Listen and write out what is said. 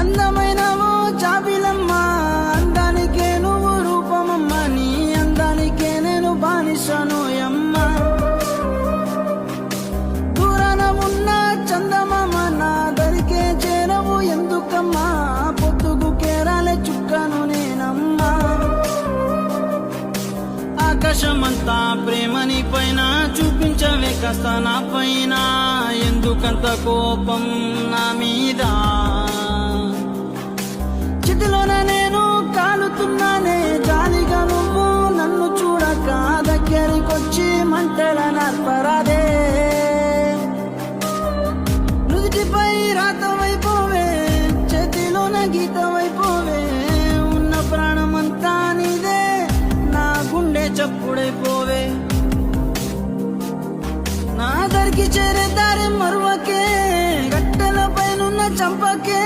అందమైనవో జాబిలమ్మ, అందానికే నువ్వు రూపమమ్మ, నీ అందానికే నేను బానిసనోయమ్మ. దూరాన ఉన్న చందమామ నా దరికే చేరవు ఎందుకమ్మా, పొద్దుగు కేరాలే చుక్కను నేనమ్మా. ఆకాశమంతా ప్రేమని పైన చూపించవే కాస్త నా పైన, ఎందుకంత కోపం నా మీద. చితిలోన నేను కాలుతున్నానే, జాలిగా నువ్వు నన్ను చూడక దగ్గరికొచ్చి మంటల నర్పరాదే. నుదుటిపై రాతవైపోవే, చేతిలోన గీతవైపోవే, ఉన్న ప్రాణమంతా నీదే, నా గుండె చప్పుడైపోవే. నా దరికి చేరే దారి మరువకే, గట్టెల పైనున్న చంపకే,